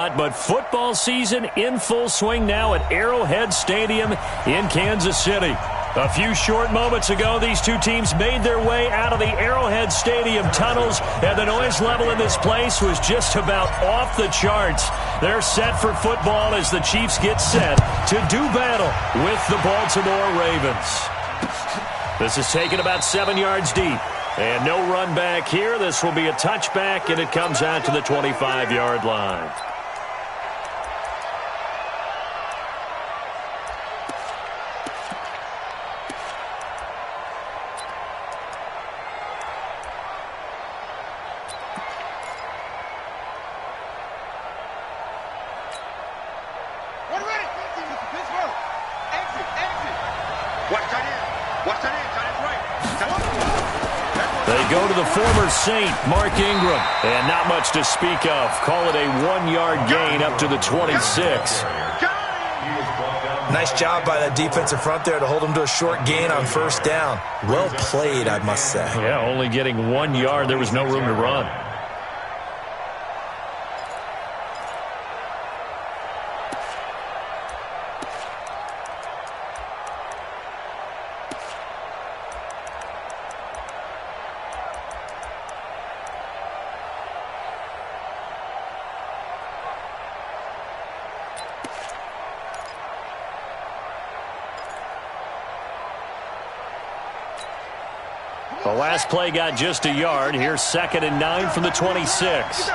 But football season in full swing now at Arrowhead Stadium in Kansas City. A few short moments ago, these two teams made their way out of the Arrowhead Stadium tunnels, and the noise level in this place was just about off the charts. They're set for football as the Chiefs get set to do battle with the Baltimore Ravens. This is taken about 7 yards deep. And no run back here. This will be a touchback, and it comes out to the 25-yard line. Go to the former Saint, Mark Ingram, and not much to speak of. Call it a 1-yard gain up to the 26. Nice job by that defensive front there to hold him to a short gain on first down. Well played, I must say. Yeah, only getting 1 yard. There was no room to run. The last play got just a yard. Here's 2nd and 9 from the 26. They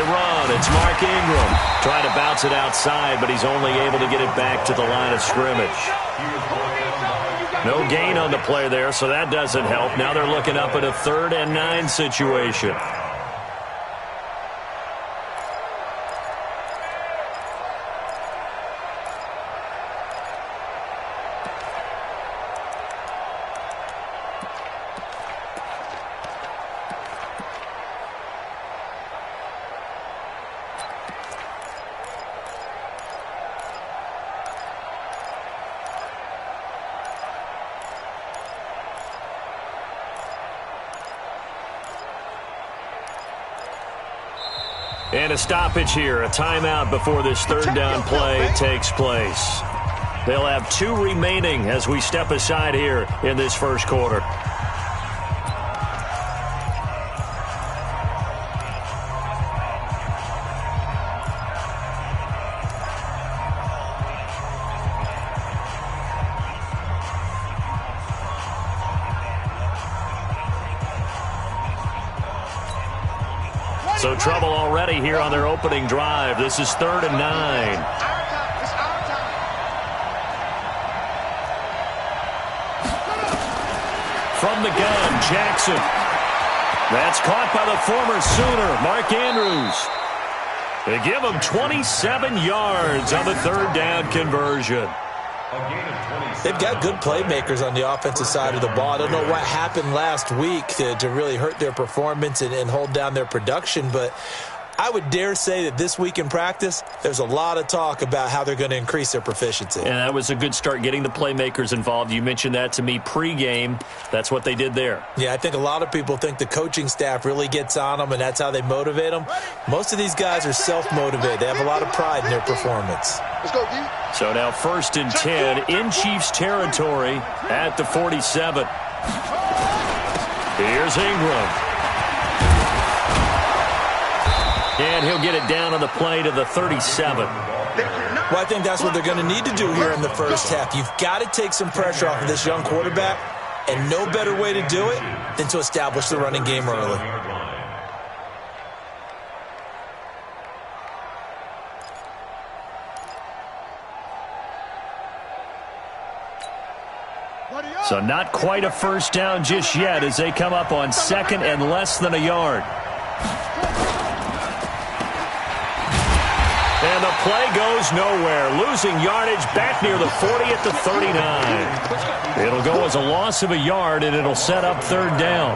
run. It's Mark Ingram trying to bounce it outside, but he's only able to get it back to the line of scrimmage. No gain on the play there, so that doesn't help. Now they're looking up at a 3rd and 9 situation. And a stoppage here, a timeout before this 3rd down play takes place. They'll have 2 remaining as we step aside here in this first quarter. So trouble already here on their opening drive. This is 3rd and 9. From the gun, Jackson. That's caught by the former Sooner, Mark Andrews. They give him 27 yards on the 3rd down conversion. They've got good playmakers on the offensive side of the ball. I don't know what happened last week to really hurt their performance and hold down their production, but I would dare say that this week in practice, there's a lot of talk about how they're going to increase their proficiency. And that was a good start, getting the playmakers involved. You mentioned that to me pregame. That's what they did there. Yeah, I think a lot of people think the coaching staff really gets on them, and that's how they motivate them. Most of these guys are self-motivated. They have a lot of pride in their performance. Let's go, D. So now 1st and 10 in Chiefs territory at the 47. Here's Ingram. And he'll get it down on the play to the 37. Well, I think that's what they're going to need to do here in the first half. You've got to take some pressure off of this young quarterback, and no better way to do it than to establish the running game early. So not quite a first down just yet as they come up on 2nd and less than a yard. And the play goes nowhere. Losing yardage back near the 40 at the 39. It'll go as a loss of a yard, and it'll set up 3rd down.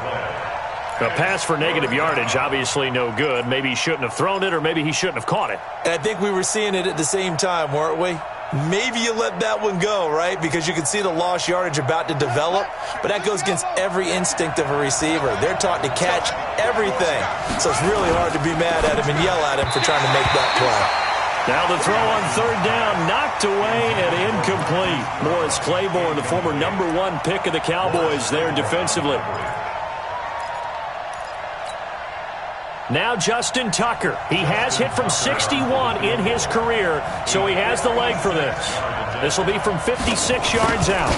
A pass for negative yardage, obviously no good. Maybe he shouldn't have thrown it, or maybe he shouldn't have caught it. And I think we were seeing it at the same time, weren't we? maybe you let that one go, right? Because you can see the lost yardage about to develop, but that goes against every instinct of a receiver. They're taught to catch everything, so it's really hard to be mad at him and yell at him for trying to make that play. Now the throw on third down, knocked away and incomplete. Morris Claiborne, the former #1 pick of the Cowboys there defensively. Now Justin Tucker. He has hit from 61 in his career, so he has the leg for this. This will be from 56 yards out.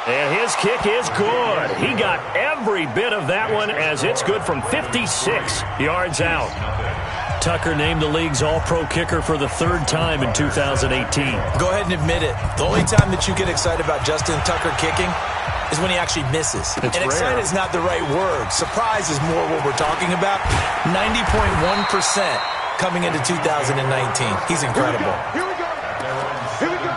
And his kick is good. He got every bit of that one as it's good from 56 yards out. Tucker named the league's all-pro kicker for the 3rd time in 2018. Go ahead and admit it. The only time that you get excited about Justin Tucker kicking is when he actually misses. It's and rare. excited is not the right word. Surprise is more what we're talking about. 90.1% coming into 2019. He's incredible. Here we go. Here we go.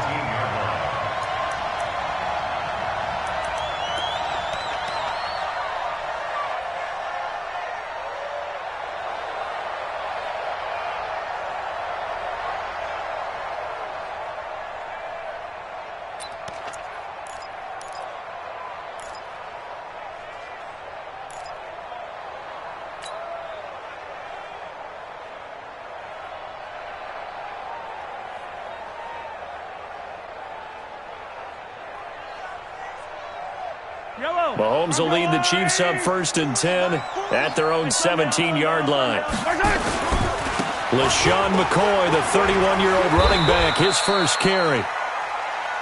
Mahomes will lead the Chiefs up 1st and 10 at their own 17-yard line. LaShawn McCoy, the 31-year-old running back, his first carry.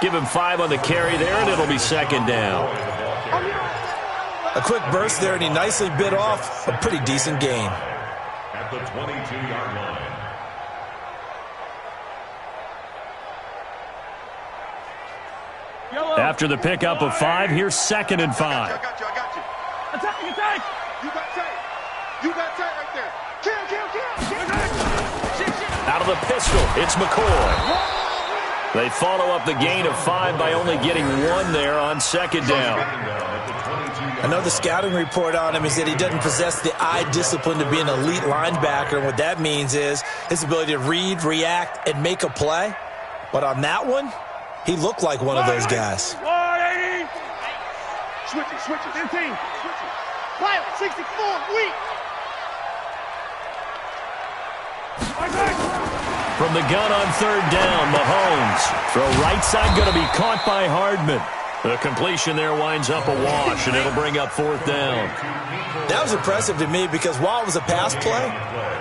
Give him 5 on the carry there, and it'll be 2nd down. A quick burst there, and he nicely bit off a pretty decent gain. At the 22-yard line. After the pickup of 5, here's 2nd and 5. I got you. Attack. You got tight. You got tight right there. Kill. Out of the pistol, it's McCoy. They follow up the gain of 5 by only getting 1 there on 2nd down. I know the scouting report on him is that he doesn't possess the eye discipline to be an elite linebacker. And what that means is his ability to read, react, and make a play. But on that one, he looked like one of those guys. 180. Switches. 15. Pilot, 64. Weak. From the gun on 3rd down, Mahomes. Throw right side going to be caught by Hardman. The completion there winds up a wash, and it'll bring up 4th down. That was impressive to me because while it was a pass play,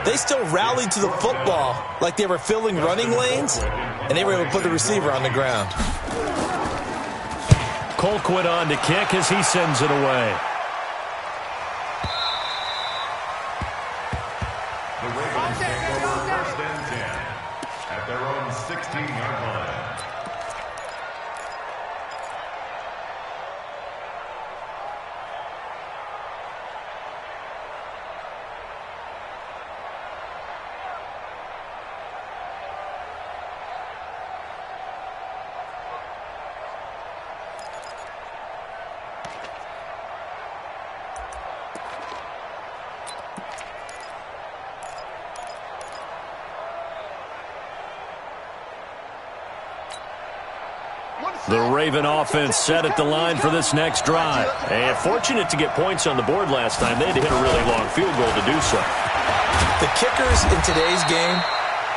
they still rallied to the football like they were filling running lanes, and they were able to put the receiver on the ground. Colquitt on to kick as he sends it away. The Ravens take over 1st and 10 at their own 16-yard line. The Raven offense set at the line for this next drive. And fortunate to get points on the board last time. They had to hit a really long field goal to do so. The kickers in today's game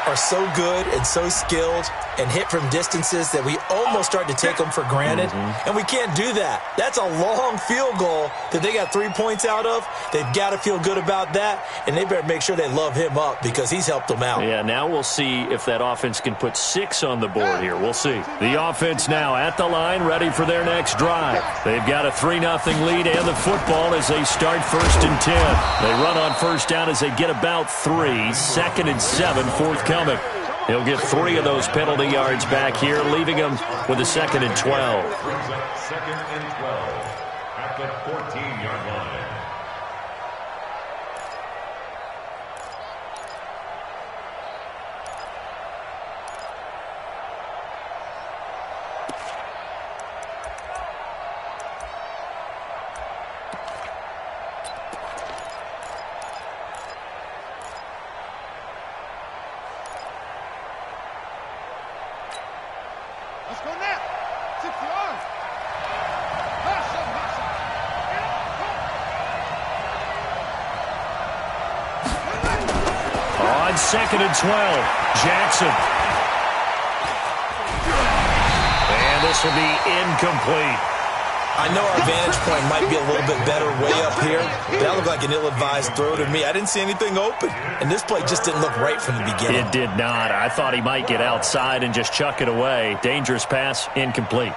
are so good and so skilled and hit from distances that we almost start to take them for granted. And we can't do that. That's a long field goal that they got 3 points out of. They've got to feel good about that, and they better make sure they love him up because he's helped them out. Yeah, now we'll see if that offense can put 6 on the board here. We'll see. The offense now at the line, ready for their next drive. They've got a 3-0 lead and the football as they start 1st and 10. They run on 1st down as they get about 3. 2nd and 7 forthcoming. He'll get 3 of those penalty yards back here, leaving him with a 2nd and 12. 2nd and 12 at the 14-yard line. On 2nd and 12, Jackson. And this will be incomplete. I know our vantage point might be a little bit better way up here, but that looked like an ill-advised throw to me. I didn't see anything open, and this play just didn't look right from the beginning. It did not. I thought he might get outside and just chuck it away. Dangerous pass, incomplete.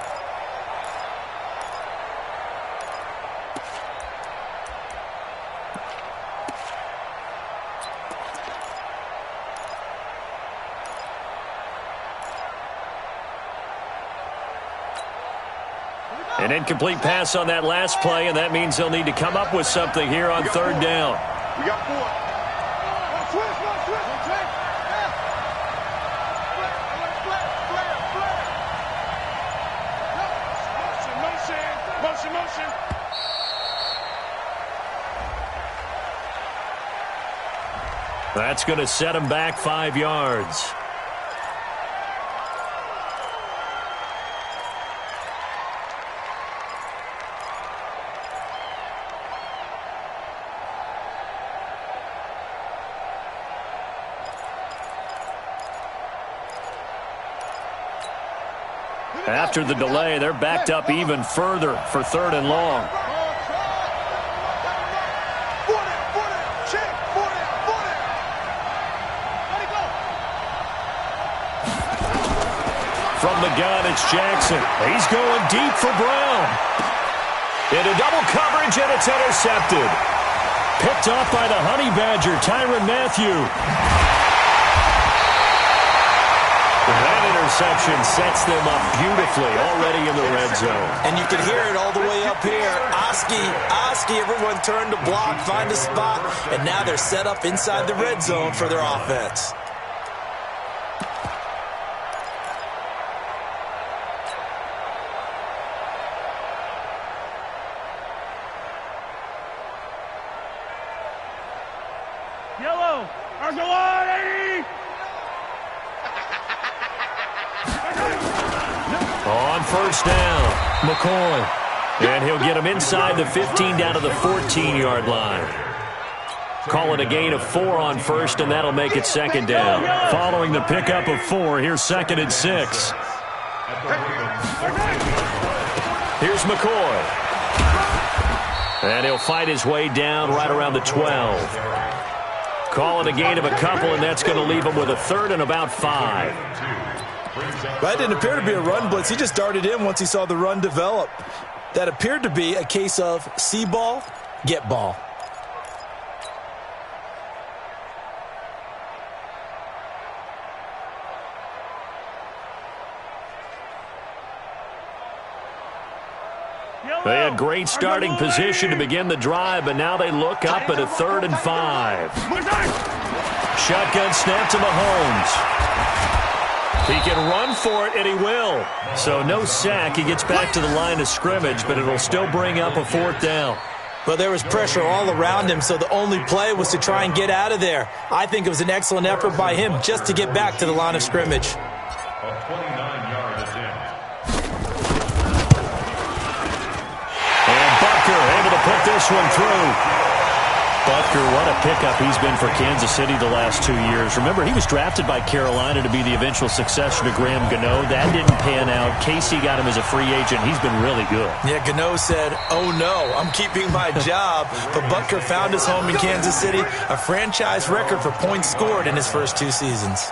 An incomplete pass on that last play, and that means they'll need to come up with something here on 3rd down. We got 4. Motion. That's going to set him back 5 yards. After the delay, they're backed up even further for 3rd and long. From the gun, it's Jackson. He's going deep for Brown. Into double coverage, and it's intercepted. Picked off by the Honey Badger, Tyrann Mathieu. That interception sets them up beautifully already in the red zone. And you can hear it all the way up here. Oski, everyone turned to block, find a spot, and now they're set up inside the red zone for their offense. Yellow, Argolon, 80! On 1st down, McCoy. And he'll get him inside the 15 down to the 14-yard line. Call it a gain of 4 on 1st, and that'll make it 2nd down. Following the pickup of 4, here's 2nd and 6. Here's McCoy. And he'll fight his way down right around the 12. Call it a gain of a couple, and that's going to leave him with a 3rd and about 5. That didn't appear to be a run blitz. He just darted in once he saw the run develop. That appeared to be a case of see ball, get ball. They had great starting position to begin the drive, but now they look up at a 3rd and 5. Shotgun snap to Mahomes. He can run for it, and he will. So no sack. He gets back to the line of scrimmage, but it'll still bring up a 4th down. Well, there was pressure all around him, so the only play was to try and get out of there. I think it was an excellent effort by him just to get back to the line of scrimmage. A 29-yard attempt. And Butker able to put this one through. Butker, what a pickup he's been for Kansas City the last 2 years. Remember, he was drafted by Carolina to be the eventual successor to Graham Gano. That didn't pan out. Casey got him as a free agent. He's been really good. Yeah, Gano said, oh no, I'm keeping my job. But Butker found his home in Kansas City, a franchise record for points scored in his first 2 seasons.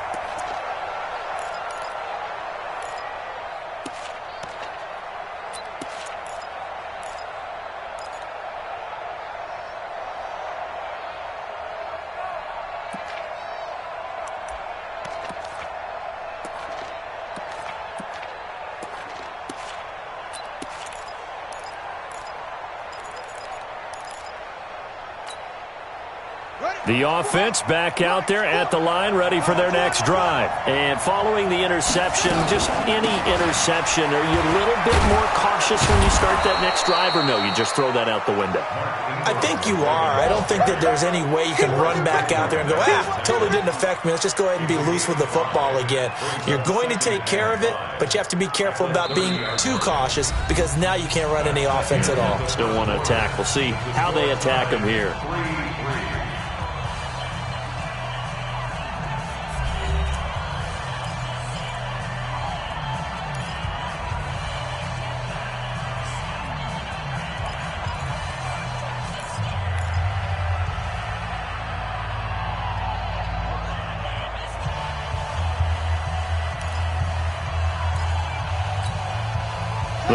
The offense back out there at the line, ready for their next drive. And following the interception, just any interception, are you a little bit more cautious when you start that next drive, or no, you just throw that out the window? I think you are. I don't think that there's any way you can run back out there and go, totally didn't affect me. Let's just go ahead and be loose with the football again. You're going to take care of it, but you have to be careful about being too cautious because now you can't run any offense at all. Still want to attack. We'll see how they attack him here.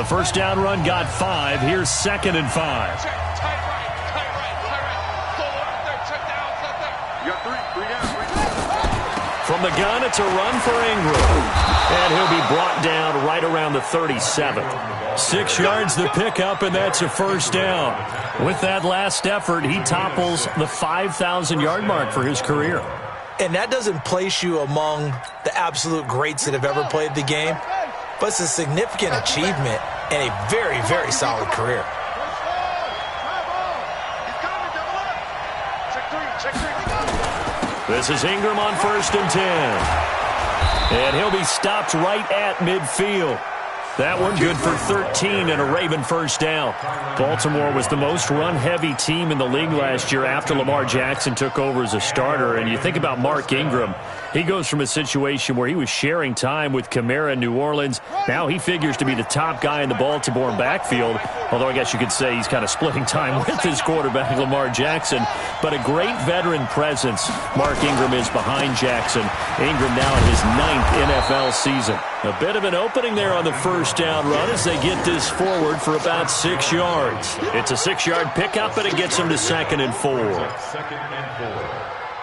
The first down run got 5. Here's 2nd and 5. Tight right. Go up there, check the outside there. You got 3 down. From the gun, it's a run for Ingram. And he'll be brought down right around the 37. 6 yards the pickup, and that's a first down. With that last effort, he topples the 5,000-yard mark for his career. And that doesn't place you among the absolute greats that have ever played the game, but it's a significant achievement and a very, very solid career. This is Ingram on 1st and 10. And he'll be stopped right at midfield. That one good for 13 and a Raven first down. Baltimore was the most run-heavy team in the league last year after Lamar Jackson took over as a starter. And you think about Mark Ingram. He goes from a situation where he was sharing time with Kamara in New Orleans. Now he figures to be the top guy in the Baltimore backfield. Although I guess you could say he's kind of splitting time with his quarterback, Lamar Jackson. But a great veteran presence Mark Ingram is behind Jackson. Ingram now in his 9th NFL season. A bit of an opening there on the first down run as they get this forward for about 6 yards. It's a 6-yard pickup, and it gets them to 2nd and 4. 2nd and 4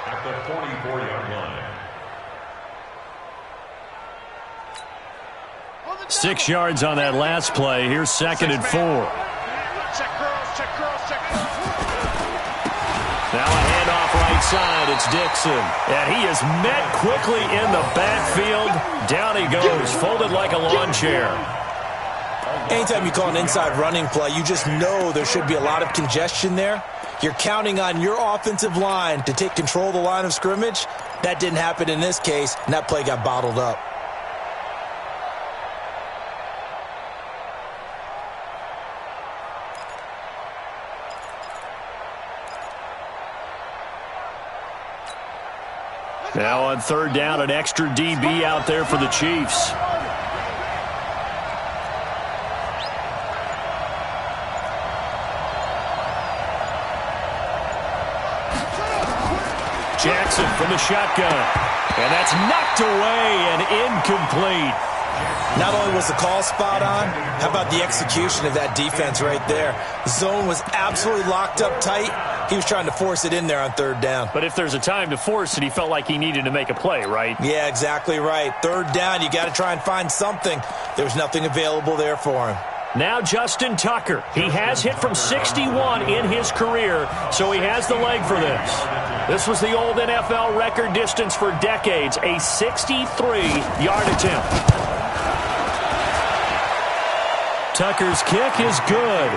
at the 44-yard line. 6 yards on that last play. Here's 2nd and 4. Check curls. Now a handoff right side. It's Dixon. And he is met quickly in the backfield. Down he goes, folded like a lawn chair. Anytime you call an inside running play, you just know there should be a lot of congestion there. You're counting on your offensive line to take control of the line of scrimmage. That didn't happen in this case, and that play got bottled up. Now on 3rd down, an extra DB out there for the Chiefs. Jackson from the shotgun. And that's knocked away and incomplete. Not only was the call spot on, how about the execution of that defense right there? The zone was absolutely locked up tight. He was trying to force it in there on 3rd down. But if there's a time to force it, he felt like he needed to make a play, right? Yeah, exactly right. 3rd down, you got to try and find something. There was nothing available there for him. Now Justin Tucker. He has hit from 61 in his career, so he has the leg for this. This was the old NFL record distance for decades, a 63-yard attempt. Tucker's kick is good.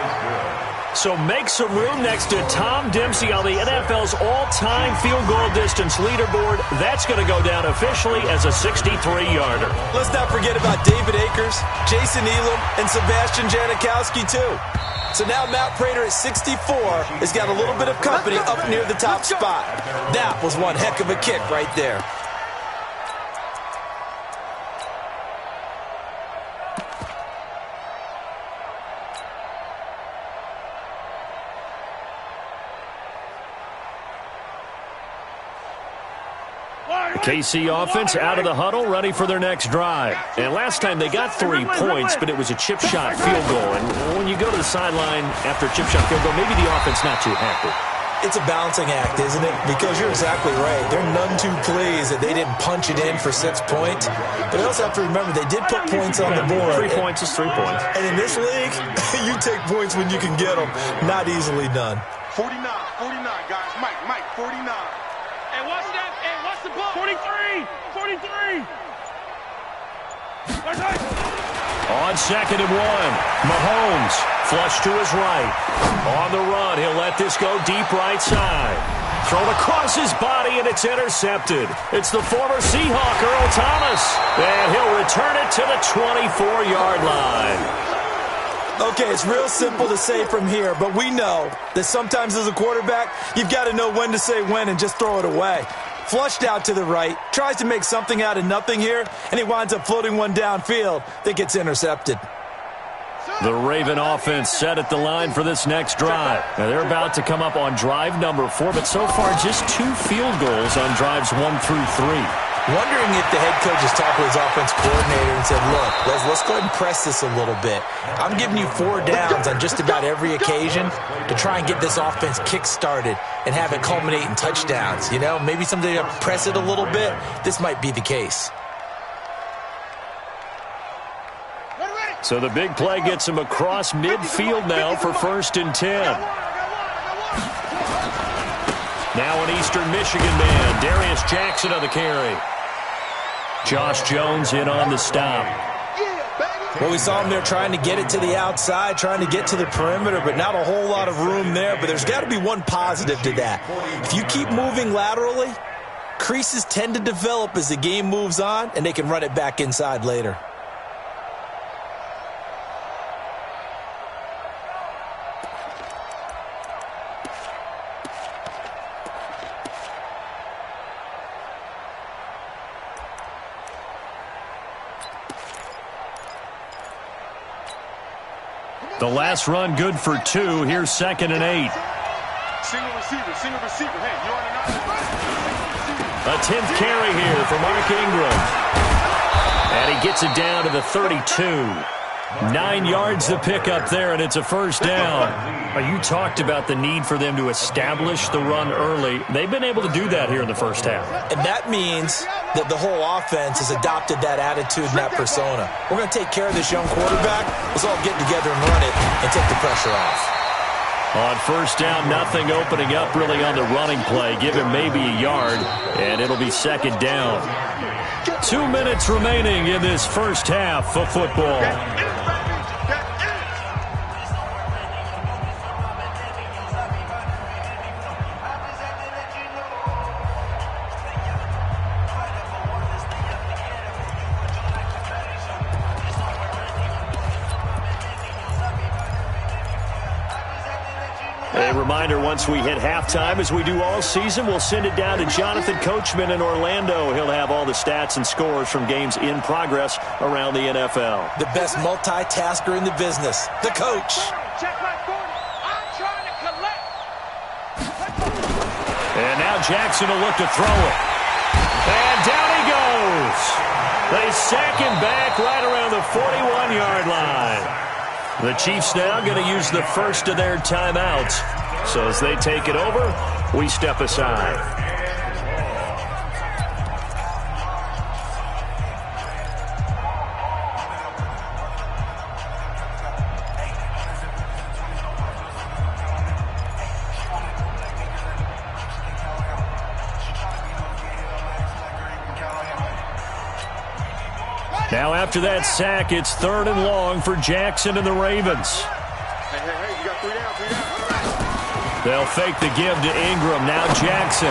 So make some room next to Tom Dempsey on the NFL's all-time field goal distance leaderboard. That's going to go down officially as a 63-yarder. Let's not forget about David Akers, Jason Elam, and Sebastian Janikowski, too. So now Matt Prater at 64 has got a little bit of company up near the top spot. That was one heck of a kick right there. KC offense out of the huddle, ready for their next drive. And last time they got 3 points, but it was a chip shot field goal. And when you go to the sideline after a chip shot field goal, maybe the offense not too happy. It's a balancing act, isn't it? Because you're exactly right. They're none too pleased that they didn't punch it in for 6 points. But they also have to remember they did put points on the board. 3 points is 3 points. And in this league, you take points when you can get them. Not easily done. 49, guys. Mike, 49. And what's that? And what's the ball? 43. On 2nd and 1, Mahomes flush to his right. On the run, he'll let this go deep right side. Thrown across his body, and it's intercepted. It's the former Seahawk, Earl Thomas. And he'll return it to the 24-yard line. Okay, it's real simple to say from here, but we know that sometimes as a quarterback, you've got to know when to say when and just throw it away. Flushed out to the right, tries to make something out of nothing here, and he winds up floating one downfield that gets intercepted. The Raven offense set at the line for this next drive. Now they're about to come up on drive number 4, but so far just 2 field goals on drives 1 through 3. Wondering if the head coach has talked with his offense coordinator and said, look, let's go ahead and press this a little bit. I'm giving you 4 downs on just about every occasion to try and get this offense kick-started and have it culminate in touchdowns. You know, maybe someday to press it a little bit. This might be the case. So the big play gets him across midfield now for 1st and 10. Now an Eastern Michigan man, Darius Jackson on the carry. Josh Jones in on the stop. Well, we saw him there trying to get it to the outside, trying to get to the perimeter, but not a whole lot of room there. But there's got to be one positive to that. If you keep moving laterally, creases tend to develop as the game moves on, and they can run it back inside later. The last run good for 2. Here's 2nd and 8. Single receiver. Hey, you're on an A 10th carry here for Mark Ingram. And he gets it down to the 32. 9 yards to pick up there, and it's a 1st down. You talked about the need for them to establish the run early. They've been able to do that here in the first half. And that means that the whole offense has adopted that attitude and that persona. We're going to take care of this young quarterback. Let's all get together and run it and take the pressure off. On 1st down, nothing opening up really on the running play. Give him maybe a yard, and it'll be 2nd down. 2 minutes remaining in this first half of football. A reminder, once we hit halftime, as we do all season, we'll send it down to Jonathan Coachman in Orlando. He'll have all the stats and scores from games in progress around the NFL. The best multitasker in the business, the coach. Check my 40. I'm trying to collect. And now Jackson will look to throw it. And down he goes. They sack him back right around the 41-yard line. The Chiefs now going to use the first of their timeouts. So as they take it over, we step aside. Now after that sack, it's 3rd and long for Jackson and the Ravens. Hey, you got 3 down. They'll fake the give to Ingram. Now Jackson.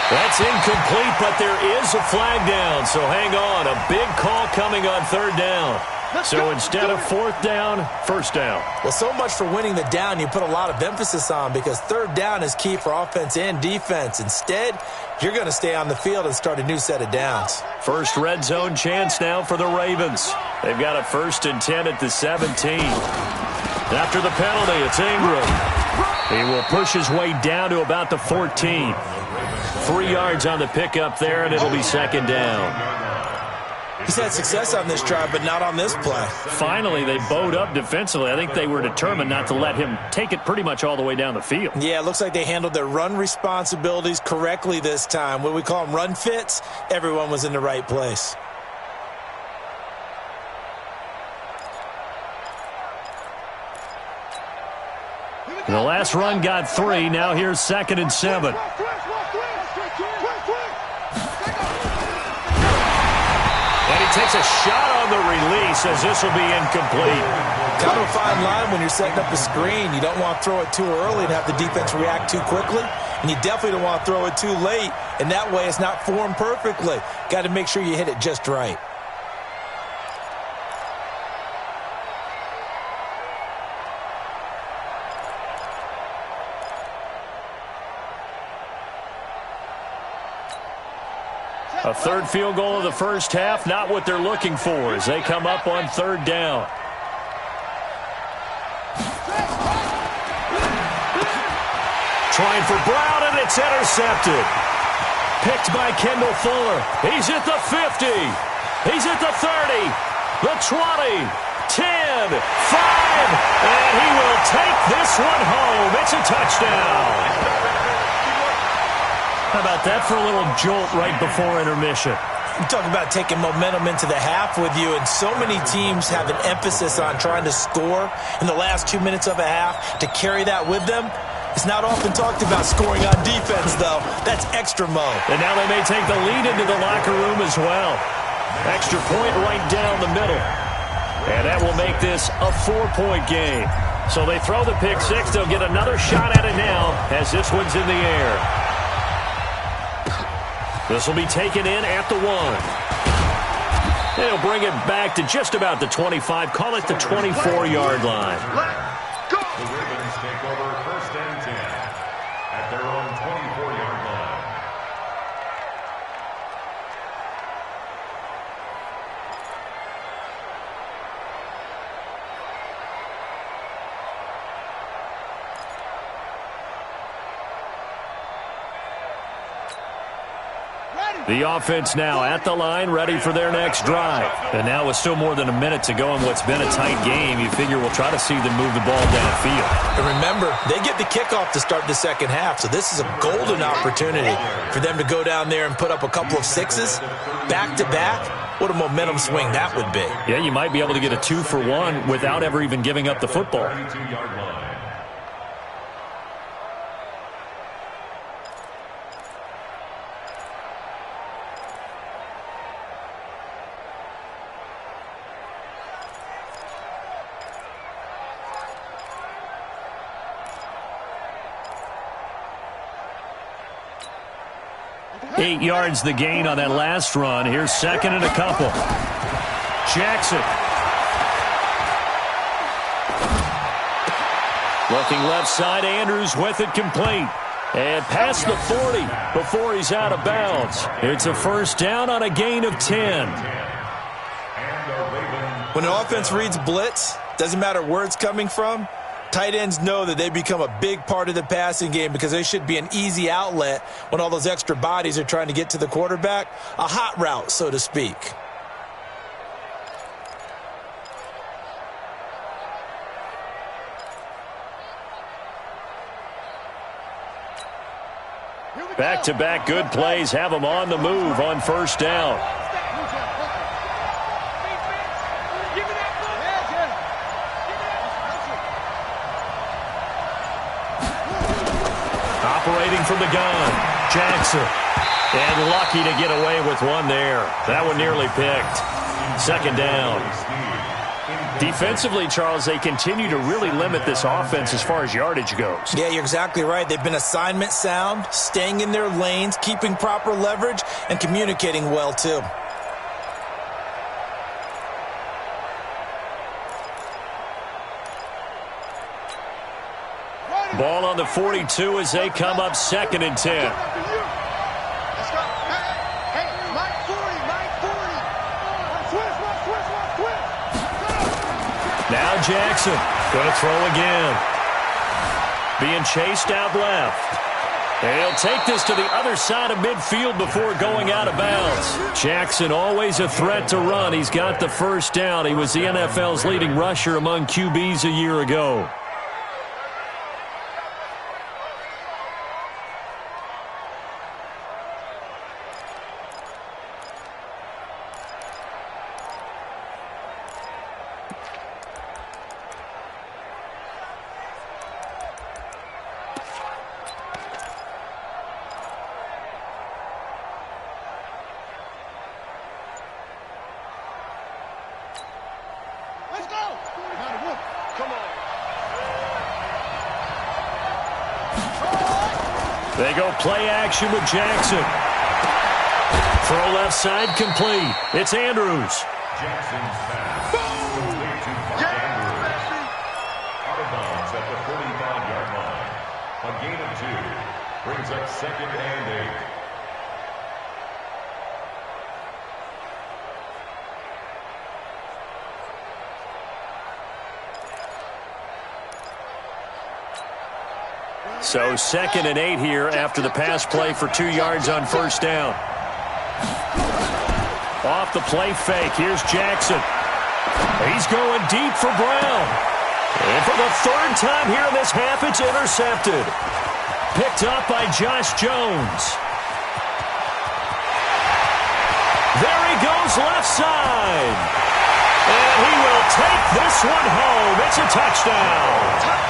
That's incomplete, but there is a flag down. So hang on. A big call coming on 3rd down. So instead of 4th down, 1st down. Well, so much for winning the down you put a lot of emphasis on, because 3rd down is key for offense and defense. Instead, you're going to stay on the field and start a new set of downs. First red zone chance now for the Ravens. They've got a 1st and 10 at the 17. After the penalty, it's Ingram. He will push his way down to about the 14. 3 yards on the pickup there, and it'll be 2nd down. He's had success on this drive, but not on this play. Finally, they bowed up defensively. I think they were determined not to let him take it pretty much all the way down the field. Yeah, it looks like they handled their run responsibilities correctly this time. What we call them run fits, everyone was in the right place. The last run got 3. Now here's 2nd and 7. Takes a shot on the release as this will be incomplete. Kind of a fine line when you're setting up a screen. You don't want to throw it too early and have the defense react too quickly. And you definitely don't want to throw it too late. And that way it's not formed perfectly. Got to make sure you hit it just right. A 3rd field goal of the first half, not what they're looking for as they come up on 3rd down. Trying for Brown, and it's intercepted. Picked by Kendall Fuller. He's at the 50. He's at the 30. The 20. 10. 5. And he will take this one home. It's a touchdown. How about that for a little jolt right before intermission? You talk about taking momentum into the half with you, and so many teams have an emphasis on trying to score in the last 2 minutes of a half to carry that with them. It's not often talked about scoring on defense, though. That's extra mode. And now they may take the lead into the locker room as well. Extra point right down the middle. And that will make this a 4-point game. So they throw the pick six. They'll get another shot at it now as this one's in the air. This will be taken in at the 1. They'll bring it back to just about the 25. Call it the 24-yard line. The Ravens take over 1st and 10 at their own 24-yard line. The offense now at the line, ready for their next drive. And now with still more than a minute to go in what's been a tight game, you figure we'll try to see them move the ball downfield. And remember, they get the kickoff to start the second half, so this is a golden opportunity for them to go down there and put up a couple of sixes back-to-back. What a momentum swing that would be. Yeah, you might be able to get a 2-for-1 without ever even giving up the football. 32-yard line. Eight yards the gain on that last run. Here's second and a couple. Jackson. Looking left side, Andrews with it complete. And past the 40 before he's out of bounds. It's a first down on a gain of 10. When an offense reads blitz, doesn't matter where it's coming from, tight ends know that they become a big part of the passing game because they should be an easy outlet when all those extra bodies are trying to get to the quarterback. A hot route, so to speak. Back-to-back good plays have them on the move on first down. Operating from the gun, Jackson. And lucky to get away with one there. That one nearly picked. Second down. Defensively, Charles, they continue to really limit this offense as far as yardage goes. Yeah, you're exactly right. They've been assignment sound, staying in their lanes, keeping proper leverage, and communicating well, too. Ball on the 42 as they come up second and 10. Now Jackson going to throw again. Being chased out left. And he'll take this to the other side of midfield before going out of bounds. Jackson always a threat to run. He's got the first down. He was the NFL's leading rusher among QBs a year ago. They go play action with Jackson. Throw left side complete. It's Andrews. Jackson's pass. Complete to Andrews. Out of bounds at the 45-yard line. A gain of 2. Brings up second and 8. So 2nd and 8 here after the pass play for 2 yards on first down. Off the play fake, here's Jackson. He's going deep for Brown. And for the 3rd time here in this half, it's intercepted. Picked up by Josh Jones. There he goes left side. And he will take this one home. It's a touchdown.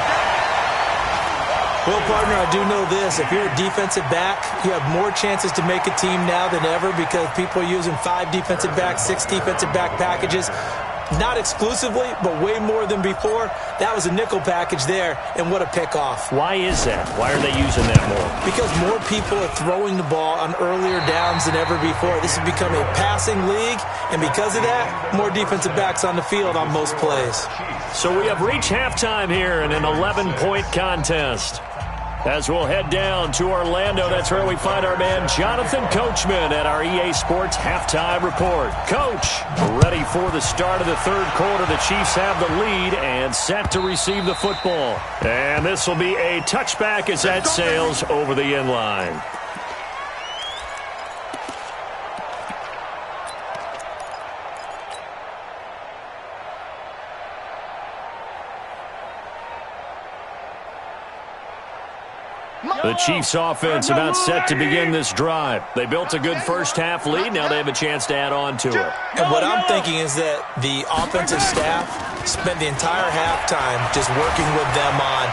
Well, partner, I do know this. If you're a defensive back, you have more chances to make a team now than ever because people are using 5 defensive backs, 6 defensive back packages. Not exclusively, but way more than before. That was a nickel package there, and what a pickoff. Why is that? Why are they using that more? Because more people are throwing the ball on earlier downs than ever before. This has become a passing league, and because of that, more defensive backs on the field on most plays. So we have reached halftime here in an 11-point contest. As we'll head down to Orlando, that's where we find our man Jonathan Coachman at our EA Sports Halftime Report. Coach, ready for the start of the 3rd quarter. The Chiefs have the lead and set to receive the football. And this will be a touchback as that sails over the end line. The Chiefs offense about set to begin this drive. They built a good first-half lead. Now they have a chance to add on to it. And what I'm thinking is that the offensive staff spent the entire halftime just working with them on,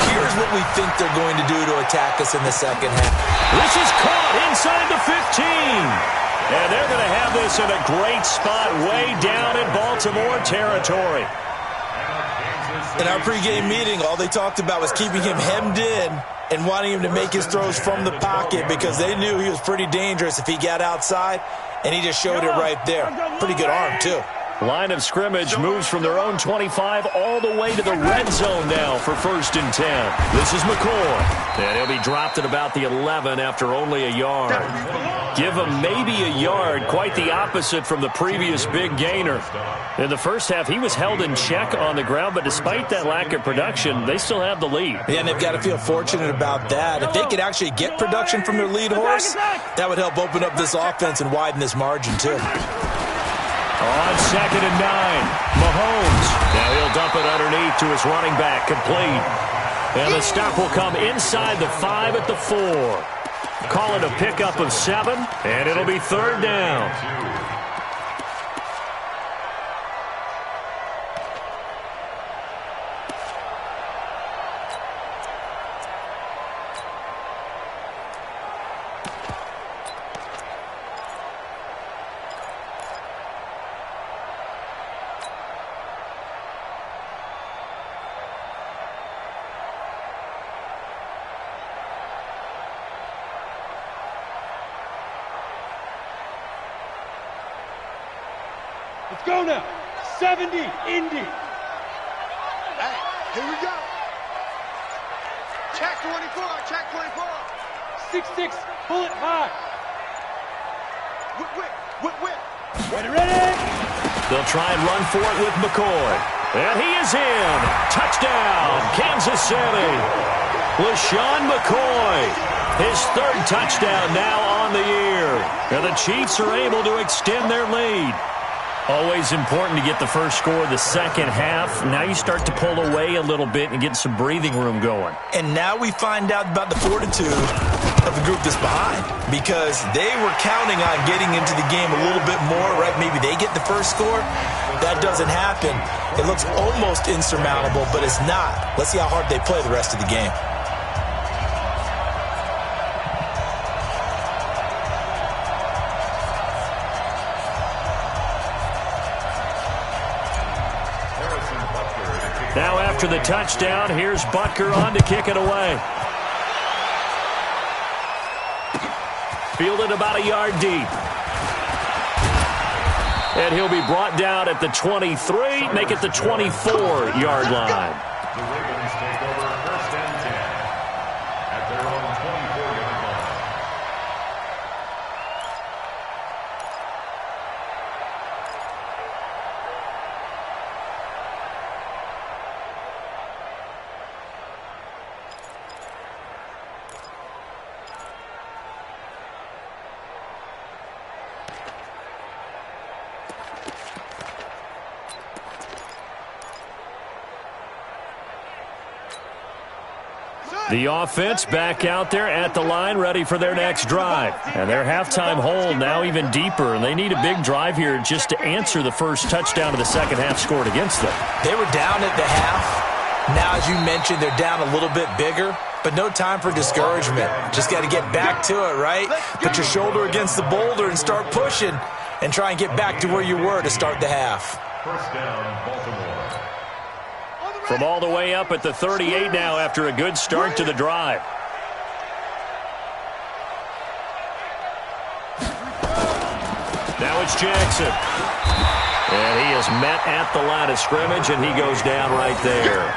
here's what we think they're going to do to attack us in the second half. This is caught inside the 15. And they're going to have this in a great spot way down in Baltimore territory. In our pregame meeting, all they talked about was keeping him hemmed in and wanting him to make his throws from the pocket because they knew he was pretty dangerous if he got outside, and he just showed it right there. Pretty good arm, too. Line of scrimmage moves from their own 25 all the way to the red zone now for 1st and 10. This is McCoy, and he'll be dropped at about the 11 after only a yard. Give him maybe a yard, quite the opposite from the previous big gainer. In the first half, he was held in check on the ground, but despite that lack of production, they still have the lead. Yeah, and they've got to feel fortunate about that. If they could actually get production from their lead horse, that would help open up this offense and widen this margin, too. On 2nd and 9, Mahomes. Now he'll dump it underneath to his running back, complete. And the stop will come inside the 5 at the 4. Call it a pickup of 7, and it'll be 3rd down. Let's go now. 70, Indy. Hey, here we go. Check 24, check 24. 6-6, bullet high. Whip. Ready. They'll try and run for it with McCoy. And he is in. Touchdown, Kansas City. LaShawn McCoy, his 3rd touchdown now on the year. And the Chiefs are able to extend their lead. Always important to get the first score of the second half. Now you start to pull away a little bit and get some breathing room going. And now we find out about the fortitude of the group that's behind, because they were counting on getting into the game a little bit more, right? Maybe they get the first score. That doesn't happen. It looks almost insurmountable, but it's not. Let's see how hard they play the rest of the game. Now after the touchdown, here's Butker on to kick it away. Fielded about a yard deep. And he'll be brought down at the 23, make it the 24-yard line. The Ravens take over 1st and 10 at their own 24-yard line. The offense back out there at the line, ready for their next drive. And their halftime hole now even deeper, and they need a big drive here just to answer the first touchdown of the second half scored against them. They were down at the half. Now, as you mentioned, they're down a little bit bigger, but no time for discouragement. Just got to get back to it, right? Put your shoulder against the boulder and start pushing and try and get back to where you were to start the half. First down, Baltimore. From all the way up at the 38 now after a good start to the drive. Now it's Jackson. And he is met at the line of scrimmage, and he goes down right there.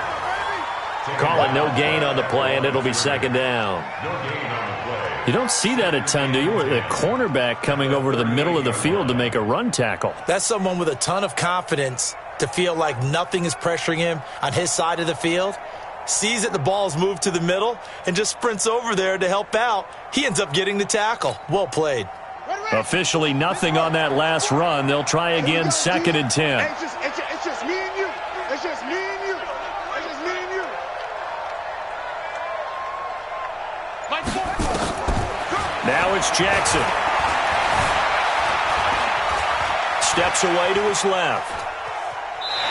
Calling no gain on the play, and it'll be second down. You don't see that a ton, do you? A cornerback coming over to the middle of the field to make a run tackle. That's someone with a ton of confidence to feel like nothing is pressuring him on his side of the field. Sees that the ball's moved to the middle and just sprints over there to help out. He ends up getting the tackle. Well played. Officially nothing on that last run. They'll try again, second and 10. It's just me and you. It's just me and you. It's just me and you. Now it's Jackson. Steps away to his left.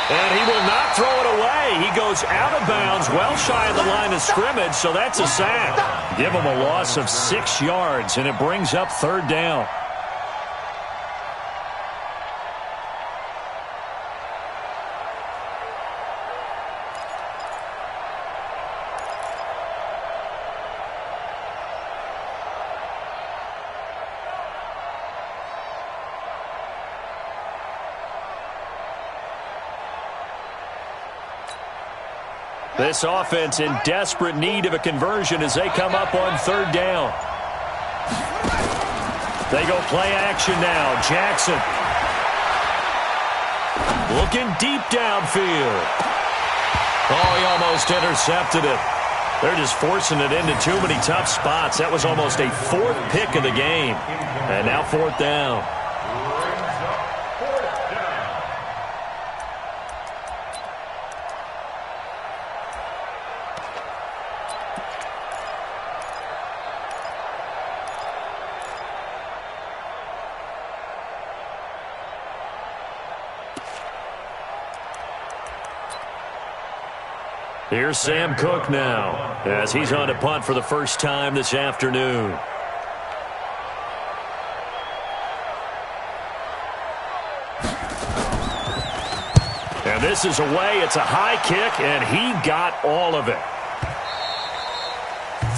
And he will not throw it away. He goes out of bounds, well shy of the line of scrimmage, so that's a sack. Give him a loss of 6 yards, and it brings up third down. This offense in desperate need of a conversion as they come up on third down. They go play action now. Jackson. Looking deep downfield. Oh, he almost intercepted it. They're just forcing it into too many tough spots. That was almost a fourth pick of the game. And now fourth down. Here's Sam Cook now, as he's on to punt for the first time this afternoon. And this is away. It's a high kick, and he got all of it.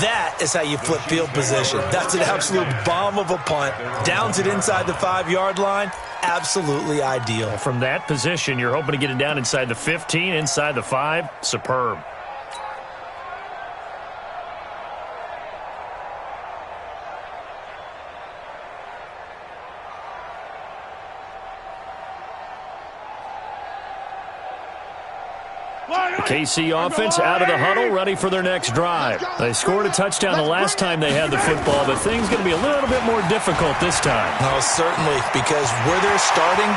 That is how you flip field position. That's an absolute bomb of a punt. Downs it inside the 5-yard line. Absolutely ideal. From that position, you're hoping to get it down inside the 15, inside the 5. Superb. KC offense out of the huddle, ready for their next drive. They scored a touchdown the last time they had the football, but things going to be a little bit more difficult this time. No, certainly, because where they're starting,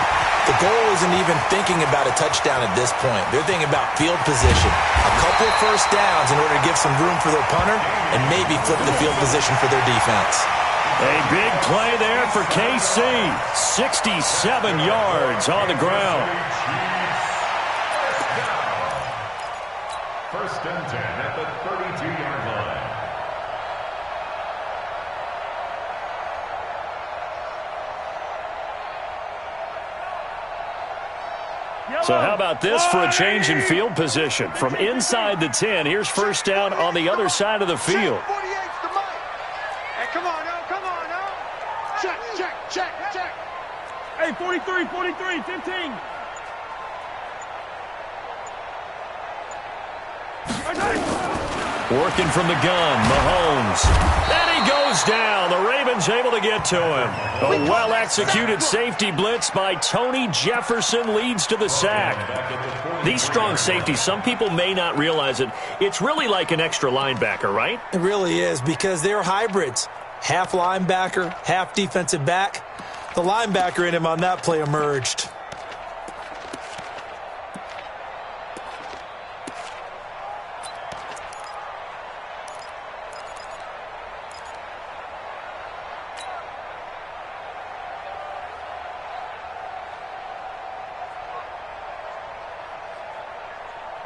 the goal isn't even thinking about a touchdown at this point. They're thinking about field position. A couple of first downs in order to give some room for their punter and maybe flip the field position for their defense. A big play there for KC. 67 yards on the ground. First and 10 at the 32-yard line. So how about this for a change in field position? From inside the 10, here's first down on the other side of the field. Hey, come on now, come on now. Check. Hey, 43, 15. Working from the gun, Mahomes. And he goes down. The Ravens able to get to him. A well-executed safety blitz by Tony Jefferson leads to the sack. These strong safeties, some people may not realize it. It's really like an extra linebacker, right? It really is, because they're hybrids. Half linebacker, half defensive back. The linebacker in him on that play emerged.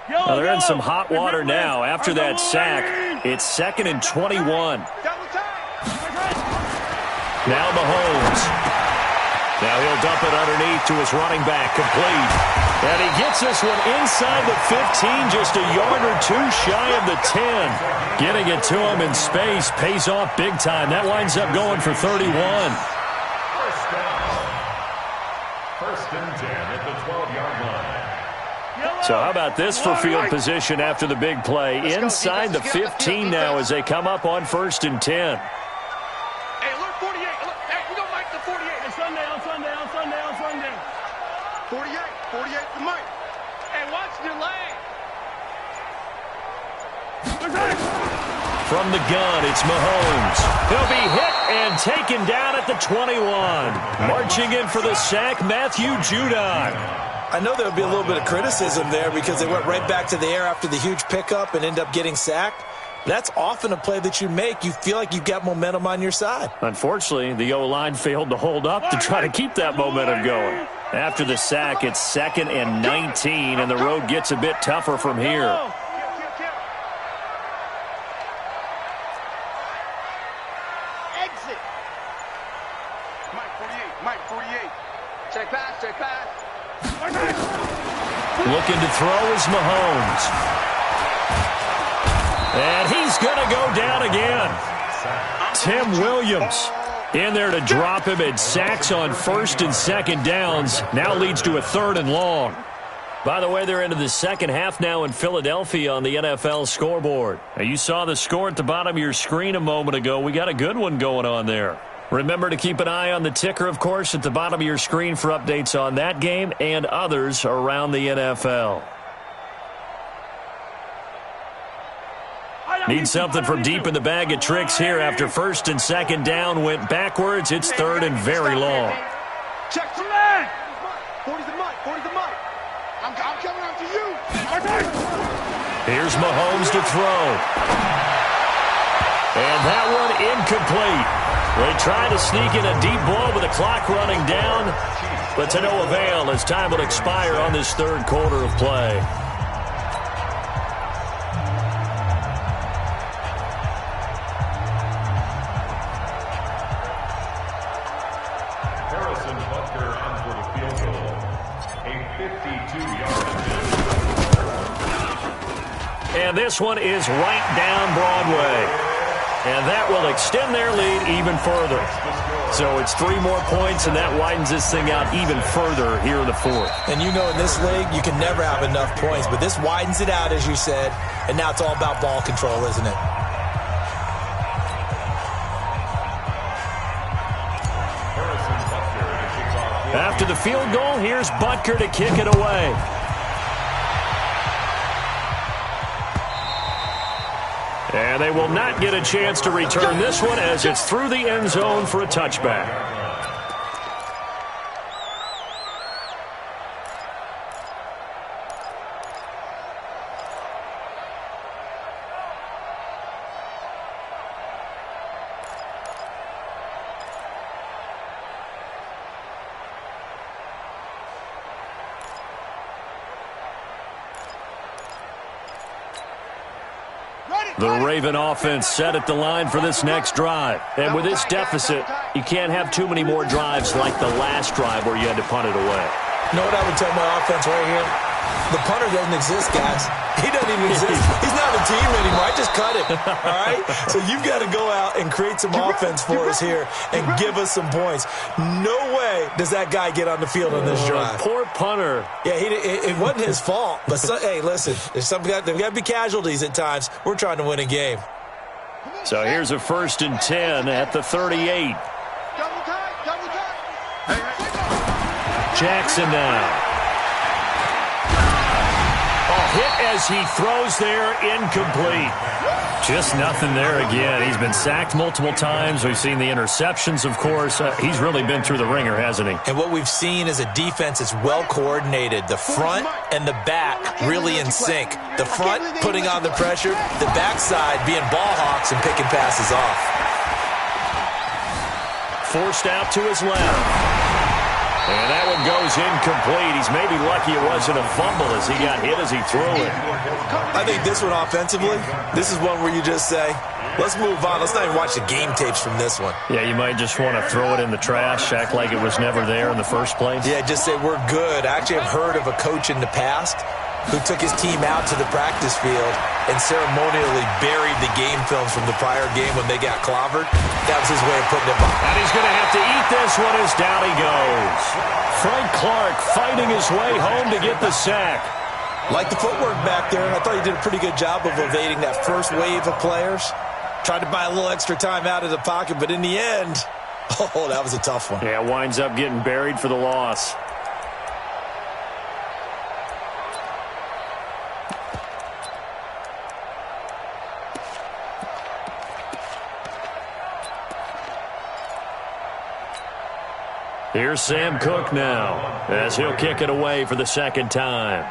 Well, they're in some hot water now. After that sack, it's 2nd and 21. Now Mahomes. Now he'll dump it underneath to his running back, complete. And he gets this one inside the 15, just a yard or two shy of the 10. Getting it to him in space pays off big time. That winds up going for 31. First and 10 at the 12-yard line. So how about this for field position after the big play? Inside the 15 now as they come up on 1st and 10. Hey, look, 48. Look, hey, we don't like the 48. Hey, Sunday. 48 for Mike. Hey, watch your leg. From the gun, it's Mahomes. He'll be hit and taken down at the 21. Marching in for the sack, Matthew Judon. I know there'll be a little bit of criticism there because they went right back to the air after the huge pickup and end up getting sacked. That's often a play that you make. You feel like you've got momentum on your side. Unfortunately, the O-line failed to hold up to try to keep that momentum going. After the sack, it's 2nd and 19, and the road gets a bit tougher from here. Exit. Mike 48. Check pass. Looking to throw is Mahomes. And he's going to go down again. Tim Williams in there to drop him, and sacks on 1st and 2nd downs. Now leads to a 3rd and long. By the way, they're into the second half now in Philadelphia on the NFL scoreboard. Now, you saw the score at the bottom of your screen a moment ago. We got a good one going on there. Remember to keep an eye on the ticker, of course, at the bottom of your screen for updates on that game and others around the NFL. Need something from deep in the bag of tricks here after 1st and 2nd down went backwards. It's 3rd and very long. Check to leg. 40's the Mike. I'm coming out to you. Here's Mahomes to throw. And that one incomplete. They try to sneak in a deep ball with the clock running down, but to no avail as time will expire on this 3rd quarter of play. And this one is right down Broadway. And that will extend their lead even further. So it's 3 more points, and that widens this thing out even further here in the 4th. And you know in this league, you can never have enough points. But this widens it out, as you said. And now it's all about ball control, isn't it? After the field goal, here's Butker to kick it away. And they will not get a chance to return this one as it's through the end zone for a touchback. The Raven offense set at the line for this next drive. And with this deficit, you can't have too many more drives like the last drive where you had to punt it away. You know what I would tell my offense right here? The punter doesn't exist, guys. He doesn't even exist. He's not a team anymore. I just cut him, all right? So you've got to go out and create some offense for us here and give us some points. No way does that guy get on the field on this drive. Poor punter. Yeah, it wasn't his fault. But, hey, listen, there's got to be casualties at times. We're trying to win a game. So here's a 1st and 10 at the 38. Jackson now. Hit as he throws there, incomplete. Just nothing there again. He's been sacked multiple times. We've seen the interceptions, of course. He's really been through the ringer, hasn't he? And what we've seen is a defense that's well coordinated. The front and the back really in sync. The front putting on the pressure, the backside being ball hawks and picking passes off. Forced out to his left. And that one goes incomplete. He's maybe lucky it wasn't a fumble as he got hit as he threw it. I think this one offensively, this is one where you just say, let's move on. Let's not even watch the game tapes from this one. Yeah, you might just want to throw it in the trash, act like it was never there in the first place. Yeah, just say we're good. I actually have heard of a coach in the past who took his team out to the practice field and ceremonially buried the game films from the prior game when they got clobbered. That was his way of putting it behind. And he's going to have to eat this one as down he goes. Frank Clark fighting his way home to get the sack. Like the footwork back there, I thought he did a pretty good job of evading that first wave of players. Tried to buy a little extra time out of the pocket, but in the end, oh, that was a tough one. Yeah, winds up getting buried for the loss. Here's Sam Cook now, as he'll kick it away for the second time.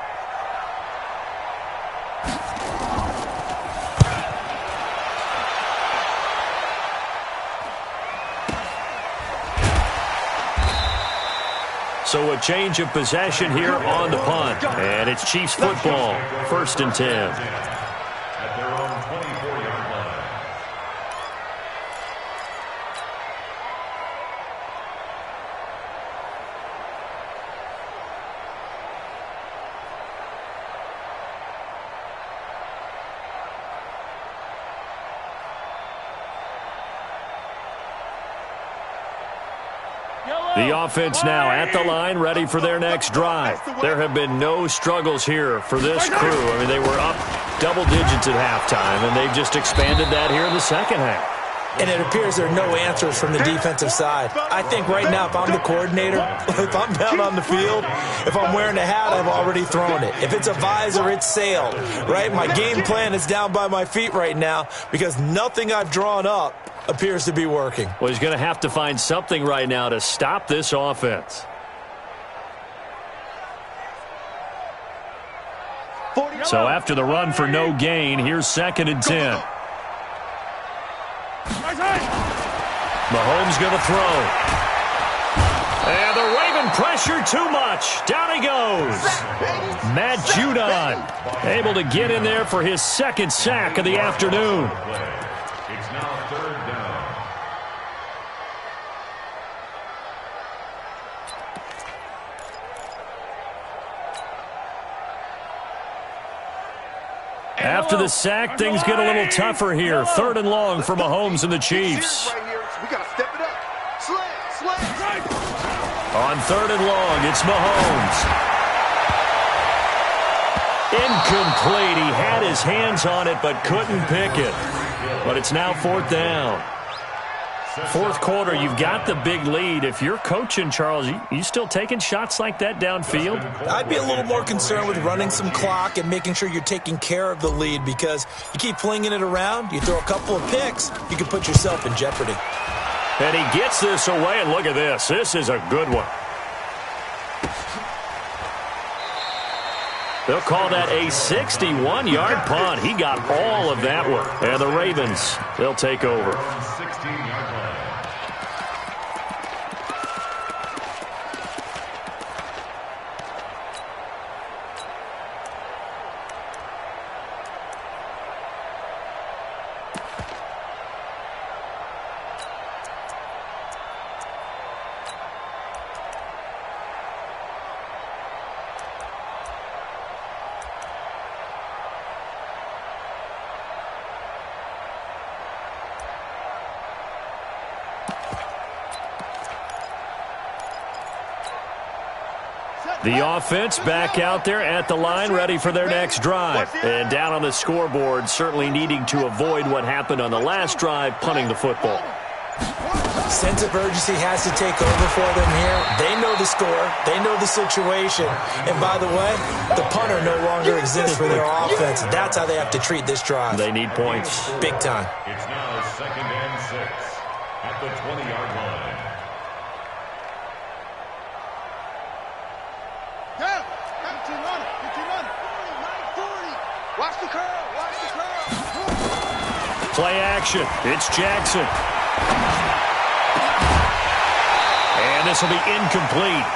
So a change of possession here on the punt. And it's Chiefs football, 1st and 10. At their own 24-yard line. The offense now at the line, ready for their next drive. There have been no struggles here for this crew. I mean, they were up double digits at halftime, and they've just expanded that here in the second half. And it appears there are no answers from the defensive side. I think right now, if I'm the coordinator, if I'm down on the field, if I'm wearing a hat, I've already thrown it. If it's a visor, it's sailed, right? My game plan is down by my feet right now because nothing I've drawn up appears to be working. Well, he's going to have to find something right now to stop this offense. So after the run for no gain, here's 2nd and 10. Mahomes going to throw. And the Raven pressure too much. Down he goes. Matt Judon able to get in there for his 2nd sack of the afternoon. It's now 3rd down. After the sack, things get a little tougher here. 3rd and long for Mahomes and the Chiefs. We got to step it up. Slam. On 3rd and long, it's Mahomes. Incomplete. He had his hands on it but couldn't pick it. But it's now 4th down. 4th quarter, you've got the big lead. If you're coaching, Charles, you still taking shots like that downfield? I'd be a little more concerned with running some clock and making sure you're taking care of the lead because you keep flinging it around, you throw a couple of picks, you can put yourself in jeopardy. And he gets this away, and look at this. This is a good one. They'll call that a 61-yard punt. He got all of that one. And the Ravens, they'll take over. 16-yard line. The offense back out there at the line, ready for their next drive. And down on the scoreboard, certainly needing to avoid what happened on the last drive, punting the football. Sense of urgency has to take over for them here. They know the score. They know the situation. And by the way, the punter no longer exists for their offense. That's how they have to treat this drive. They need points. Big time. It's now 2nd and 6 at the 20-yard line. Watch the curl. Watch the curl. Play action. It's Jackson. And this will be incomplete.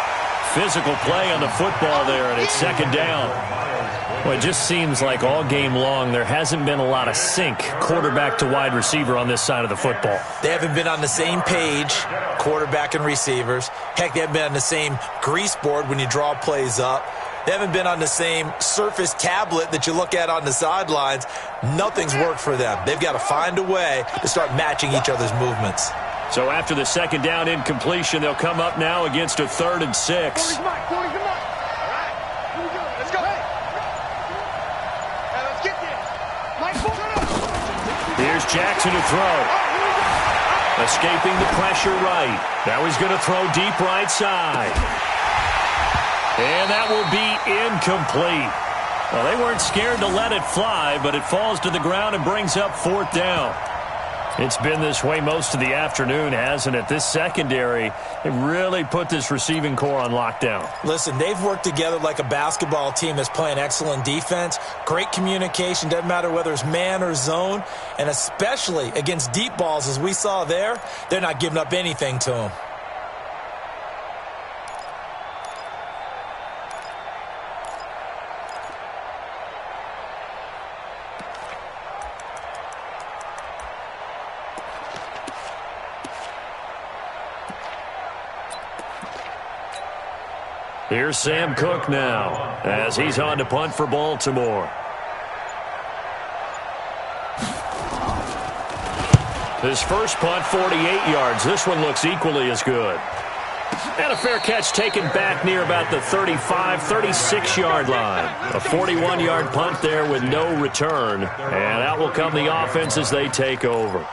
physical play on the football there, and it's second down. Well, it just seems like all game long there hasn't been a lot of sync quarterback to wide receiver on this side of the football. They haven't been on the same page, quarterback and receivers. Heck, they haven't been on the same grease board when you draw plays up. They haven't been on the same surface tablet that you look at on the sidelines. Nothing's worked for them. They've got to find a way to start matching each other's movements. So after the second down incompletion, they'll come up now against a 3rd and 6. Here's Jackson to throw. Escaping the pressure right. Now he's going to throw deep right side. And that will be incomplete. Well, they weren't scared to let it fly, but it falls to the ground and brings up 4th down. It's been this way most of the afternoon, hasn't it? This secondary, they really put this receiving core on lockdown. Listen, they've worked together like a basketball team that's playing excellent defense. Great communication, doesn't matter whether it's man or zone. And especially against deep balls, as we saw there, they're not giving up anything to them. Here's Sam Cook now as he's on to punt for Baltimore. His first punt, 48 yards. This one looks equally as good. And a fair catch taken back near about the 35, 36-yard line. A 41-yard punt there with no return. And out will come the offense as they take over.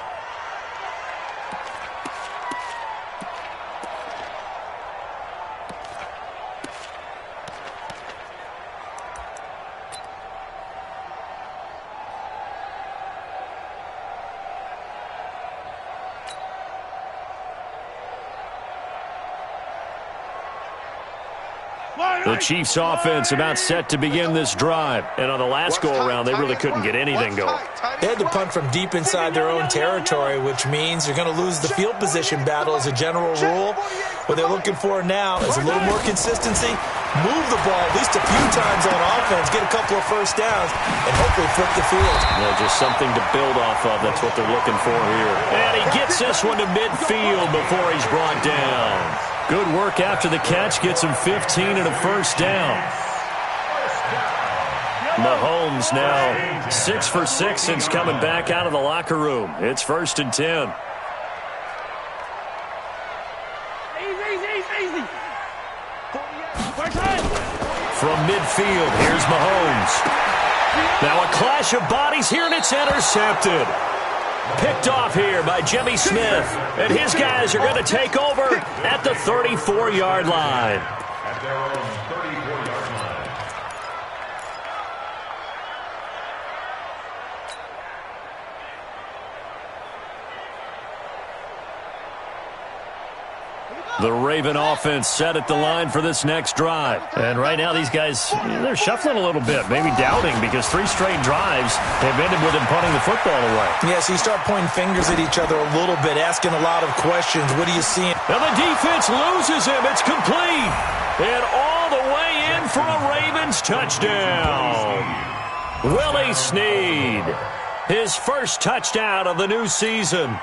The Chiefs offense about set to begin this drive. And on the last go-around, they really couldn't get anything going. They had to punt from deep inside their own territory, which means you're going to lose the field position battle as a general rule. What they're looking for now is a little more consistency, move the ball at least a few times on offense, get a couple of first downs, and hopefully flip the field. Yeah, just something to build off of. That's what they're looking for here. And he gets this one to midfield before he's brought down. Good work after the catch. Gets him 15 and a first down. Mahomes now 6 for 6 since coming back out of the locker room. It's 1st and 10. Easy. From midfield, here's Mahomes. Now a clash of bodies here, and it's intercepted. Picked off here by Jimmy Smith. And his guys are going to take over at the 34-yard line. At their own 34-yard line. The Raven offense set at the line for this next drive. And right now these guys, they're shuffling a little bit, maybe doubting, because 3 straight drives have ended with them punting the football away. Yeah, so you start pointing fingers at each other a little bit, asking a lot of questions. What are you seeing? Now the defense loses him. It's complete. And all the way in for a Ravens touchdown. Willie Snead, his first touchdown of the new season.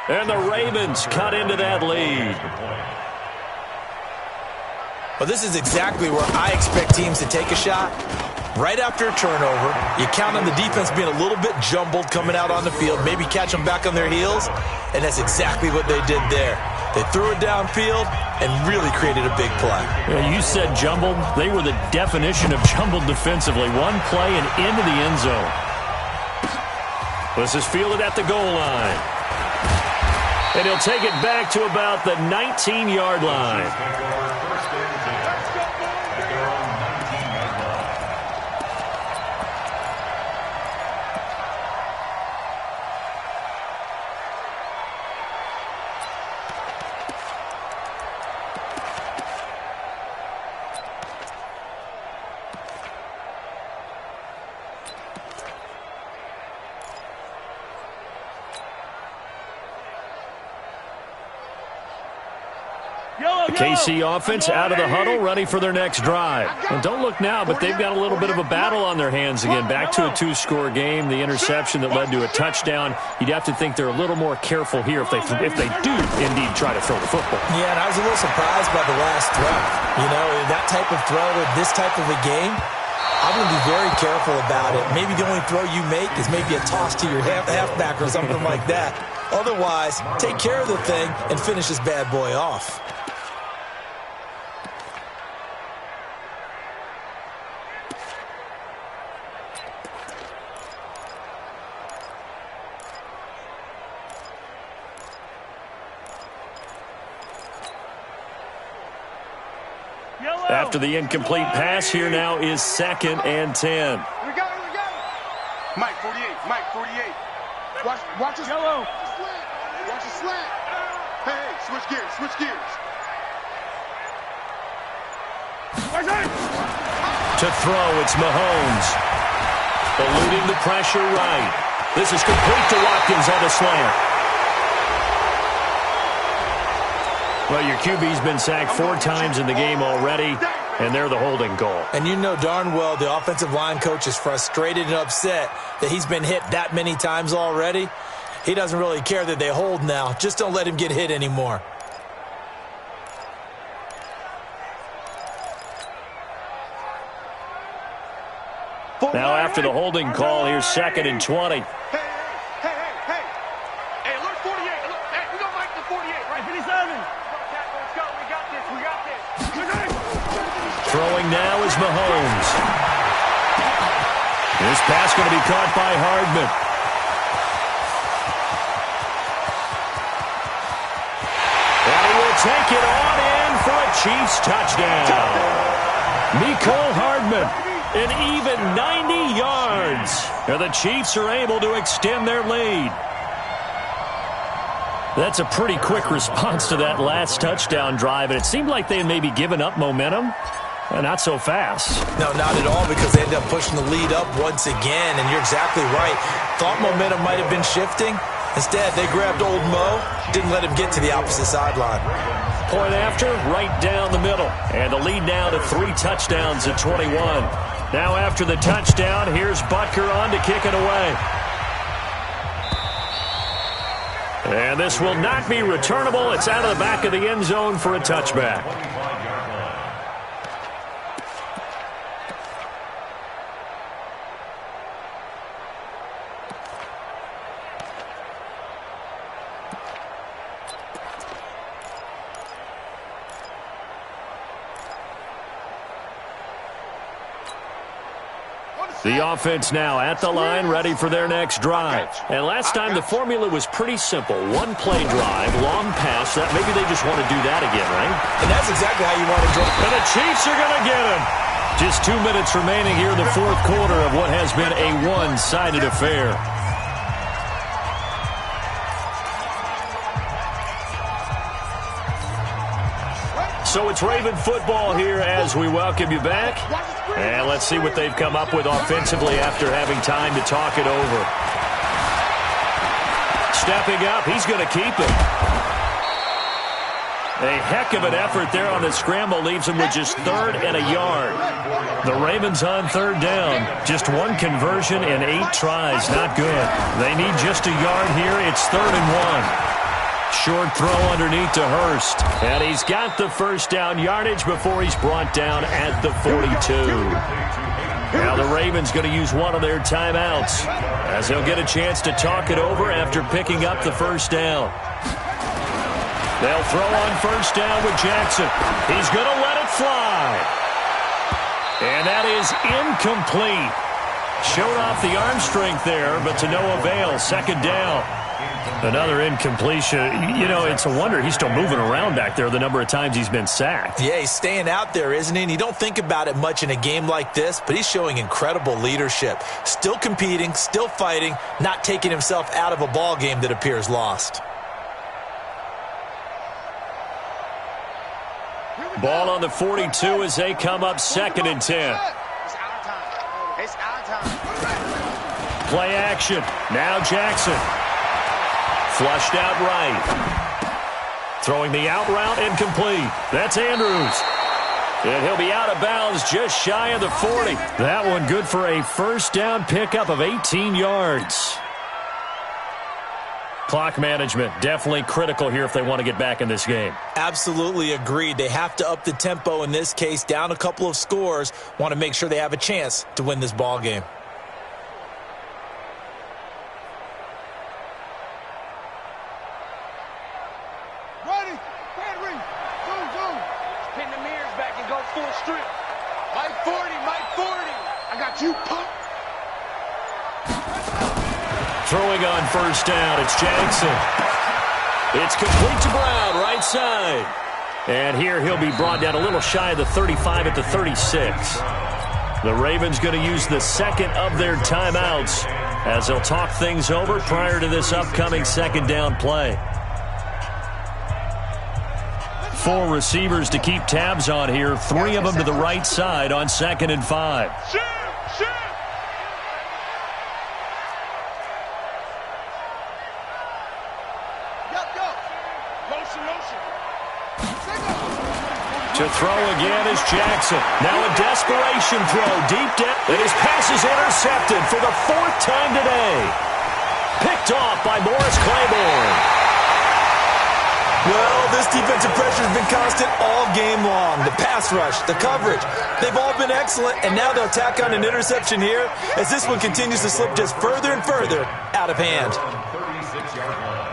And the Ravens cut into that lead. Well, this is exactly where I expect teams to take a shot. Right after a turnover, you count on the defense being a little bit jumbled coming out on the field, maybe catch them back on their heels, and that's exactly what they did there. They threw it downfield and really created a big play. Yeah, you said jumbled. They were the definition of jumbled defensively. One play and into the end zone. This is fielded at the goal line. And he'll take it back to about the 19-yard line. The KC offense out of the huddle, ready for their next drive. And don't look now, but they've got a little bit of a battle on their hands again. Back to a two-score game. The interception that led to a touchdown. You'd have to think they're a little more careful here if they do indeed try to throw the football. Yeah, and I was a little surprised by the last throw. You know, that type of throw in this type of a game, I'm going to be very careful about it. Maybe the only throw you make is maybe a toss to your halfback or something like that. Otherwise, take care of the thing and finish this bad boy off. After the incomplete pass, here now is 2nd and 10. We got it. Mike 48. Watch us. Yellow. Watch the slant. Hey, switch gears. To throw, it's Mahomes. Eluding the pressure right. This is complete to Watkins on the slant. Well, your QB's been sacked 4 times in the game already, and they're the holding goal. And you know darn well the offensive line coach is frustrated and upset that he's been hit that many times already. He doesn't really care that they hold now. Just don't let him get hit anymore. Now after the holding call, here's 2nd and 20. Hey, look 48. Look, hey, we don't like the 48, right? 57. Let's go. We got this. Throwing now is Mahomes. This pass going to be caught by Hardman. And he will take it on in for a Chiefs touchdown. Mecole Hardman, an even 90 yards. And the Chiefs are able to extend their lead. That's a pretty quick response to that last touchdown drive, and it seemed like they had maybe given up momentum. Not so fast. No, not at all, because they ended up pushing the lead up once again, and you're exactly right. Thought momentum might have been shifting. Instead, they grabbed old Mo, didn't let him get to the opposite sideline. Point after, right down the middle. And the lead now to 3 touchdowns at 21. Now after the touchdown, here's Butker on to kick it away. And this will not be returnable. It's out of the back of the end zone for a touchback. The offense now at the line, ready for their next drive. And last time the formula was pretty simple. 1-play drive, long pass. That maybe they just want to do that again, right? And that's exactly how you want to do it. And the Chiefs are going to get him. Just 2 minutes remaining here in the 4th quarter of what has been a one-sided affair. So it's Raven football here as we welcome you back. And let's see what they've come up with offensively after having time to talk it over. Stepping up, he's going to keep it. A heck of an effort there on the scramble leaves him with just 3rd and a yard. The Ravens on 3rd down. Just 1 conversion in 8 tries. Not good. They need just a yard here. It's 3rd and 1. Short throw underneath to Hurst. And he's got the first down yardage before he's brought down at the 42. Now the Ravens going to use one of their timeouts as they'll get a chance to talk it over after picking up the first down. They'll throw on first down with Jackson. He's going to let it fly. And that is incomplete. Showed off the arm strength there, but to no avail. 2nd down. Another incompletion. You know, it's a wonder he's still moving around back there the number of times he's been sacked. Yeah, he's staying out there, isn't he? And you don't think about it much in a game like this, but he's showing incredible leadership. Still competing, still fighting, not taking himself out of a ball game that appears lost. Ball on the 42 as they come up 2nd and 10. It's our time. Play action. Now Jackson. Flushed out right. Throwing the out route incomplete. That's Andrews. And he'll be out of bounds just shy of the 40. That one good for a first down pickup of 18 yards. Clock management definitely critical here if they want to get back in this game. Absolutely agreed. They have to up the tempo in this case, down a couple of scores. Want to make sure they have a chance to win this ball game. Ready, Henry, zoom. Pin the mirrors back and go full strip. Mike 40, Mike 40. I got you, punk. Throwing on first down, it's Jackson. It's complete to Brown, right side. And here he'll be brought down a little shy of the 35 at the 36. The Ravens going to use the second of their timeouts as they'll talk things over prior to this upcoming second down play. 4 receivers to keep tabs on here, 3 of them to the right side on 2nd and 5. Shoot. To throw again is Jackson. Now a desperation throw deep down. And his pass is intercepted for the 4th time today. Picked off by Morris Claiborne. Well, this defensive pressure has been constant all game long. The pass rush, the coverage, they've all been excellent, and now they'll tack on an interception here as this one continues to slip just further and further out of hand. 36-yard line.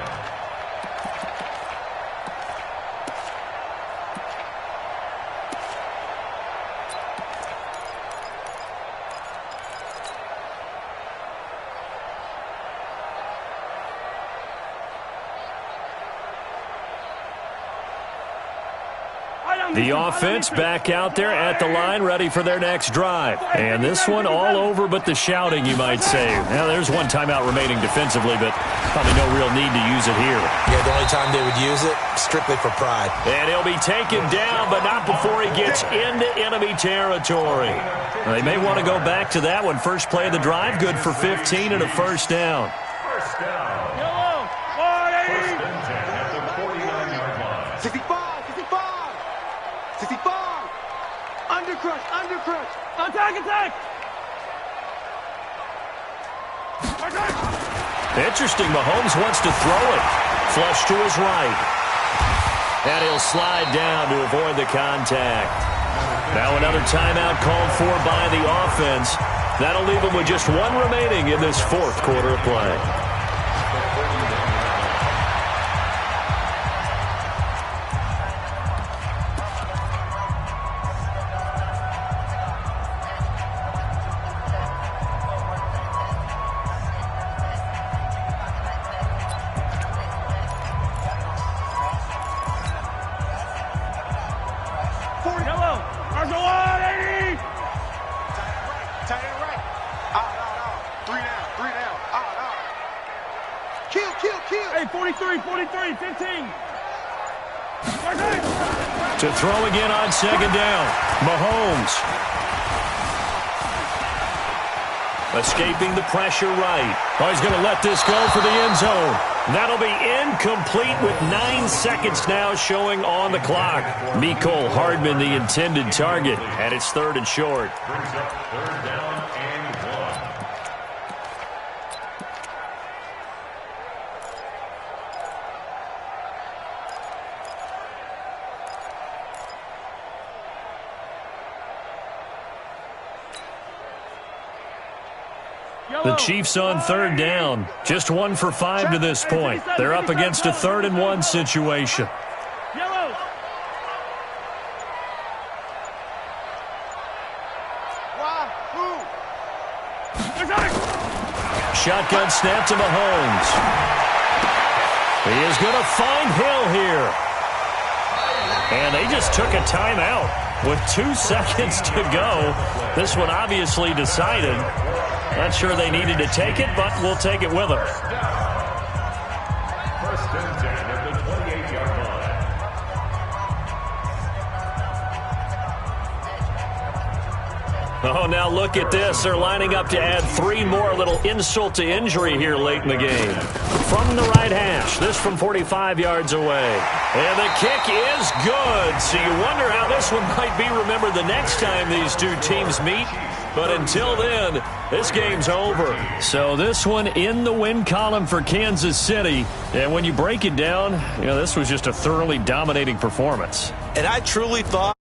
The offense back out there at the line, ready for their next drive. And this one all over but the shouting, you might say. Now, there's one timeout remaining defensively, but probably no real need to use it here. Yeah, the only time they would use it, strictly for pride. And he'll be taken down, but not before he gets into enemy territory. Now, they may want to go back to that one. First play of the drive, good for 15 and a first down. First down. Yellow. First and 10 at the 49-yard line. 65. Undercrush. Attack. Interesting. Mahomes wants to throw it. Flush to his right. And he'll slide down to avoid the contact. Now another timeout called for by the offense. That'll leave him with just one remaining in this 4th quarter of play. Hey, 43, 15. To throw again on second down. Mahomes. Escaping the pressure right. Oh, he's going to let this go for the end zone. That'll be incomplete with 9 seconds now showing on the clock. Mecole Hardman, the intended target, and it's 3rd and short. Brings up 3rd down and 1. The Chiefs on 3rd down. Just 1 for 5 to this point. They're up against a 3rd and 1 situation. Yellow. Shotgun snap to Mahomes. He is going to find Hill here. And they just took a timeout with 2 seconds to go. This one obviously decided. Not sure they needed to take it, but we'll take it with them. First and 10 at the 28-yard line. Oh, now look at this. They're lining up to add 3 more, a little insult to injury here late in the game. From the right hash, this from 45 yards away. And the kick is good. So you wonder how this one might be remembered the next time these two teams meet. But until then, this game's over. So this one in the win column for Kansas City. And when you break it down, this was just a thoroughly dominating performance. And I truly thought